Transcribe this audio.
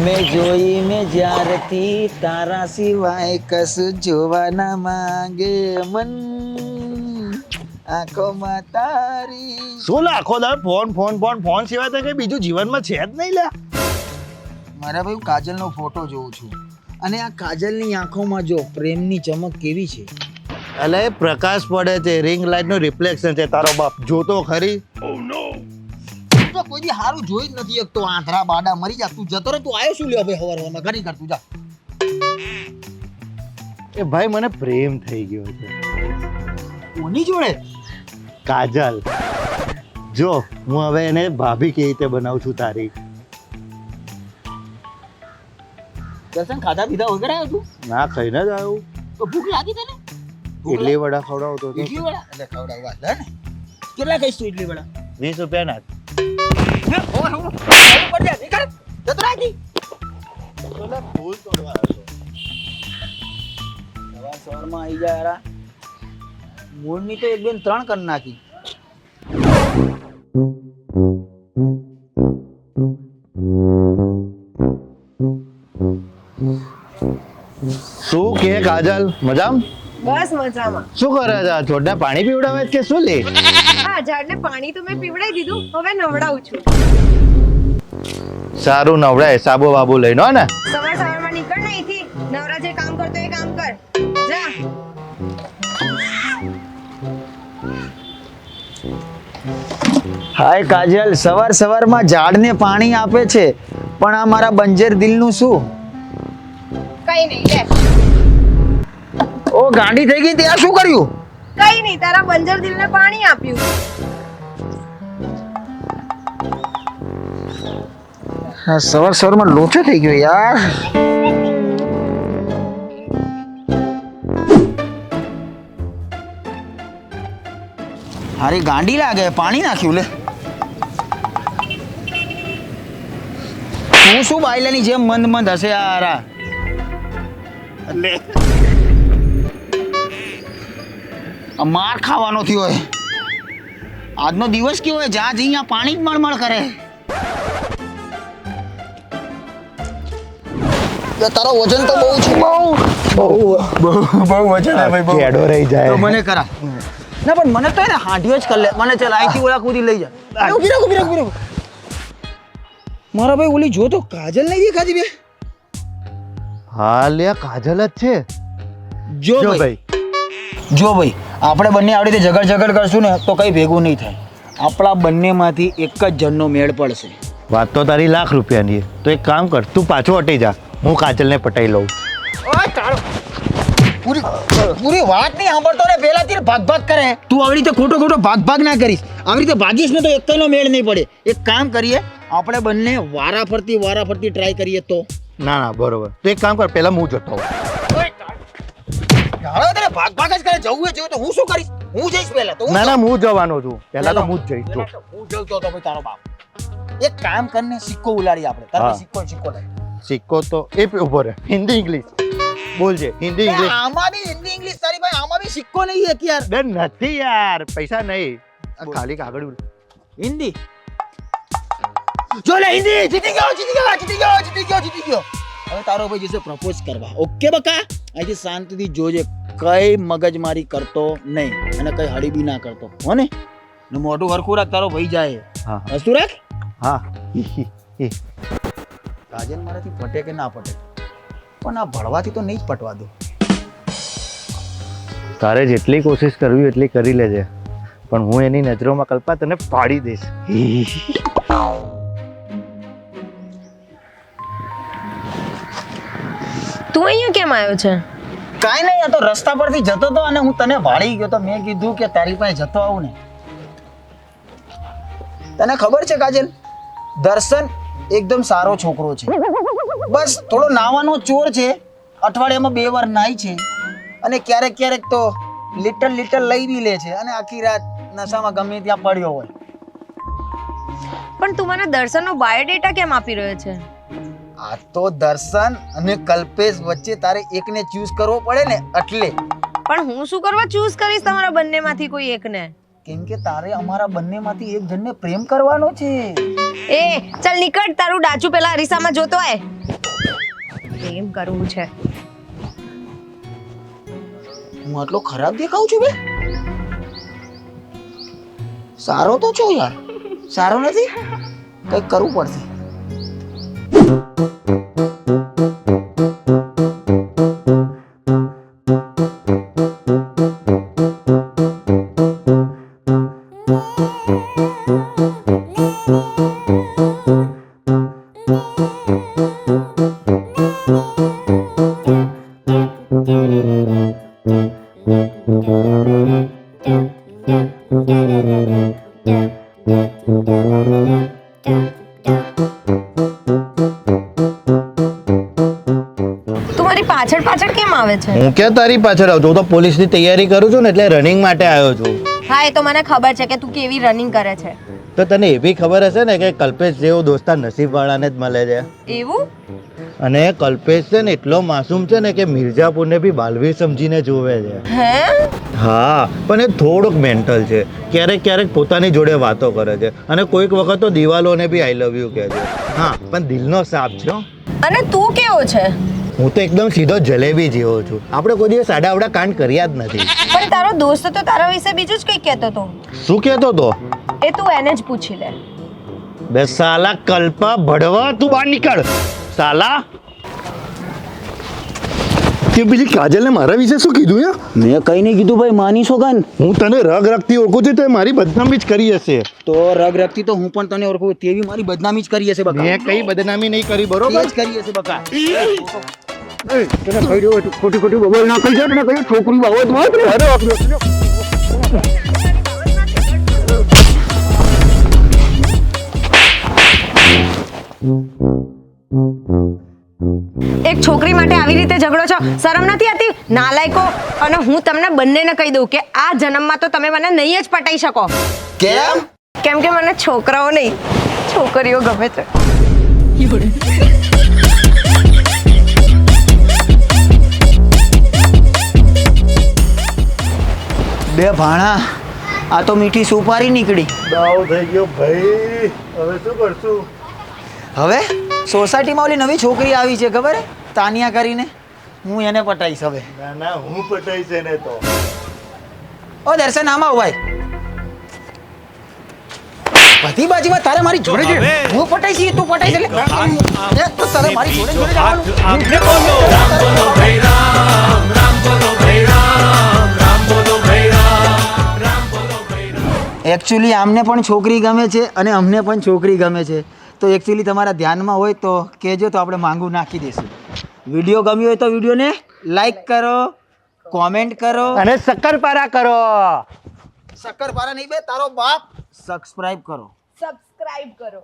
મેં જોઈ મેં જ્યારથી તારા સિવાય કશું જોવા ના માંગે મન આંખોમાં તારી. શું લાખો દર ફોન ફોન ફોન ફોન સિવાય તો કઈ બીજું જીવનમાં છે જ નહીં લ્યા. મારા ભાઈ કાજલનો ફોટો જોઉં છું અને આ કાજલની આંખોમાં જો પ્રેમની ચમક કેવી છે. એટલે એ પ્રકાશ પડે છે, રિંગ લાઇટ નું રિફ્લેક્શન છે. તારો બાપ જોતો ખરી. તો કોઈ દી હારું જોઈ જ નથી એકતો. આંધળા બાડા મરી જા. તું જતો રહે. તું આવ્યો શું લ્યો ભાઈ હવારમાં ઘણી કર તું જા. એ ભાઈ મને પ્રેમ થઈ ગયો છે. કોની જોડે? કાજલ. જો હું હવે એને ભાભી કેવી રીતે બનાવું છું તારી. દર્શન ખાધા પીધા વગર આવ્યો તું? ના ખાઈને જ આવ્યું. તો ભૂખ લાગી તને? ઇડલી વડા ખવડાવતો હતો. ઇડલી વડા એટલે ખવડાવવા લે ને. કેટલા કહીશ તું ઇડલી વડા? 20 રૂપિયાના જ. સવારમાં આવી જાય મૂળની તો 1 2 3 કરી નાખી. શું કે કાજલ મજામ? બસ મજામાં. શું કરે છે? છોડને પાણી પીવડાવે કે શું લે? હા, ઝાડને પાણી તો મેં પીવડાવી દીધું, હવે નવડાવું છું. સારું નવડાય. સાબુ બાબુ લઈને ને. સવારમાં નીકળ ને અહીંથી. નવરા જે કામ કરતો એ કામ કર. જા. હાય કાજલ, સવારમાં ઝાડને પાણી આપે છે પણ આ મારા બંજર દિલનું શું? કઈ નહીં લે. ઓ ગાંડી થઈ ગઈ ત્યાં શું કર્યું? કઈ નહીં, તારા બંજર દિલને પાણી આપ્યું. હા, સવારમાં લોચો થઈ ગયો યાર. હારી ગાંડી લાગે. પાણી નાખ્યું લે. હું શું બાયલાની જેમ મંદ હશે યાર. લે માર ખાવાનો થયો હોય. આજનો દિવસ કેવો હોય? જ્યાં જઈ ત્યાં પાણી જ મળમળ કરે. તારો વજન તો બહુ છે. બહુ વજન કેડો રહી જાય. તો મને કરા ના પણ મને તો એને હાંડિયો જ કર લે. મને ચાલ અહીંથી ઓલા કૂદી લઈ જા. ઉભી રહો. મારા ભાઈ ઓલી જો તો કાજલ નહીં દેખાતી બે. હા લે કાજલ જ છે. જો ભાઈ આપણે બંને આવડી રીતે ઝઘડ કરશું ને તો કઈ ભેગું નહીં થાય. આપણા બંનેમાંથી એક જ જણનો મેળ પડશે. વાત તો તારી લાખ રૂપિયાની છે. તો એક કામ કર, તું પાછો હટી જા, હું કાજલને પટાઈ લઉં. પૂરી વાત નહીં સાંભળતો ને પહેલાથી ભાગ કરે. તું આવી રીતે ખોટો ભાગ ના કરીશ. આવી રીતે ભાગીશ ને તો એકનો મેળ નહીં પડે. એક કામ કરીએ, આપણે બંને વારા ફરતી ટ્રાય કરીએ તો. ના બરોબર. તો એક કામ કર, પહેલા હું જતો હોઉં. ભાગ જ કરે. જવું હોય તો હું શું કરીશ? હું જઈશ પહેલા તો. ના હું જવાનો છું. પહેલા તો હું જ જઈશ. હું જતો તો ભાઈ તારો બાપ. એક કામ કરને સિક્કો ઉલાડી આપણે. તારે સિક્કો લે. સિક્કો તો એ ઉભો રહે. હિન્દી ઇંગ્લિશ બોલજે. હિન્દી ઇંગ્લિશ. આમાં બી હિન્દી ઇંગ્લિશ તારી ભાઈ. આમાં બી સિક્કો નહીં એક યાર. બે નથી યાર, પૈસા નહીં. ખાલી કાગળ. હિન્દી જો લે. હિન્દી જીતી ગયો. હવે તારો ભાઈ જશે પ્રપોઝ કરવા. ઓકે બકા? અહીંથી શાંતિથી જોજે. કઈ મગજમારી કરતો નહીં અને કઈ હળીબી ના કરતો હો ને. મોઢું હરખું રાખ. તારો ભાઈ જાય. હા હસતું રાખ. હા. કાજલ મારાથી પટે કે ના પટે પણ આ ભણવાથી તો નહીં જ પટવા દો. તારે જેટલી કોશિશ કરવી એટલી કરી લેજે, પણ હું એની નજરોમાં કલ્પા તને પાડી દઈશ. તું અહીંયા કેમ આવ્યો છે? કાંઈ નહીં, આ તો રસ્તા પરથી જતો હતો અને હું તને ભાળી ગયો તો મેં કીધું કે તારી પાસે જતો આવું ને. તને ખબર છે કાજલ, દર્શન એકદમ સારો છોકરો છે. બસ થોડો નાવાનો ચોર છે. અઠવાડિયામાં 2 વાર નાય છે અને ક્યારેક તો લિટલ લઈ બી લે છે અને આખી રાત નશામાં ગમે ત્યાં પડ્યો હોય. પણ તું મને દર્શનનો બાયોડેટા કેમ આપી રહ્યો છે? આ તો દર્શન અને કલ્પેશ વચ્ચે તારે એકને ચૂઝ કરવો પડે ને એટલે. પણ હું શું કરવા ચૂઝ કરીશ તમારા બંનેમાંથી કોઈ એકને? કેમ કે તારે અમારા બંનેમાંથી એક જણને પ્રેમ કરવાનો છે. એ ચાલ નીકળ, તારું ડાચું પેલા અરીસામાં જોતો આય. કેમ કરવું છે? હું આટલો ખરાબ દેખાઉં છું બે? સારો તો છો યાર. સારો નથી, કંઈક કરવું પડશે. તું મારી પાછળ પાછળ કેમ આવે છે? હું ક્યાં તારી પાછળ આવું છું? હું તો પોલીસની તૈયારી કરું છું ને, એટલે રનિંગ માટે આવ્યો છું. હા, એ તો મને ખબર છે કે તું કેવી રનિંગ કરે છે. તો તને એ બી ખબર હશે ને કે કલ્પેશ જેવો દોસ્તાર નસીબવાળાને જ મળે છે. એવું? અને કલ્પેશ છે ને એટલો માસૂમ છે ને કે મિર્ઝાપુરને બી બાલવીર સમજીને જોવે છે. હે? હા, પણ એ થોડોક મેન્ટલ છે. ક્યારેક ક્યારેક પોતાની જોડે વાતો કરે છે અને કોઈક વખત તો દિવાલોને બી આઈ લવ યુ કહે છે. હા, પણ દિલનો સાપ છે હો. અને તું કેવો છે? હું તો એકદમ સીધો જલેબી જેવો છું. આપણે કોઈ દિવસ આડા કાંડ કર્યા જ નથી. પણ તારો દોસ્ત તો તારા વિશે બીજું જ કંઈ કહેતો હતો. શું કહેતો તો? એ તું એને જ પૂછી લે. બે સાલા કલ્પા ભડવા, તું બહાર નીકળ સાલા. તે પેલી કાજલને મારા વિશે શું કીધું યાર? મેં કઈ નહીં કીધું ભાઈ, માની સોગન. હું તને રગ રગથી ઓળખું છું, તે મારી બદનામી જ કરી હશે. તો રગ રગથી તો હું પણ તને ઓળખું, તેવી મારી બદનામી જ કરી હશે બકા. મેં કઈ બદનામી નહીં કરી, તે બરોબર? જ કરી હશે બકા. તને કહી દઉં, ખોટી ખોટી બબલ ના કહી જાય, તને કહી છોકરી બાબત એક છોકરી માટે આવી રીતે ઝઘડો છો? શરમ નથી આવતી? નાલાયકો! અને હું તમને બંનેને કહી દઉં કે આ જન્મમાં તો તમે મને નહીં જ પટાઈ શકો. કેમ? કેમ કે મને છોકરાઓ નહીં, છોકરીઓ ગમે છે. બે ભાણા, આ તો મીઠી સુપારી નીકળી. દાવ થઈ ગયો ભાઈ, હવે શું કરશું? હવે સોસાયટીમાં ઓલી નવી છોકરી આવી છે ખબર હે? તાનિયા કરીને. હું એને પટાઈશ હવે. ના ના, હું પટાઈશ એને તો. ઓ દર્શન, આમ આવ ભાઈ. બધી બાજુમાં તારે મારી જોડે જોડે હું પટાઈશ, તું પટાઈશ એટલે તો તારે મારી જોડે જોડે એકચ્યુઅલી આમને પણ છોકરી ગમે છે અને અમને પણ છોકરી ગમે છે. તો એકચ્યુઅલી તમારા ધ્યાનમાં હોય તો કહેજો, તો આપણે માંગુ નાખી દઈશું. વિડીયો ગમ્યો હોય તો વિડીયોને લાઈક કરો, કોમેન્ટ કરો અને શક્કરપારા કરો. શક્કરપારા નહીં બે, તારો બાપ સબસ્ક્રાઇબ કરો. સબસ્ક્રાઇબ કરો.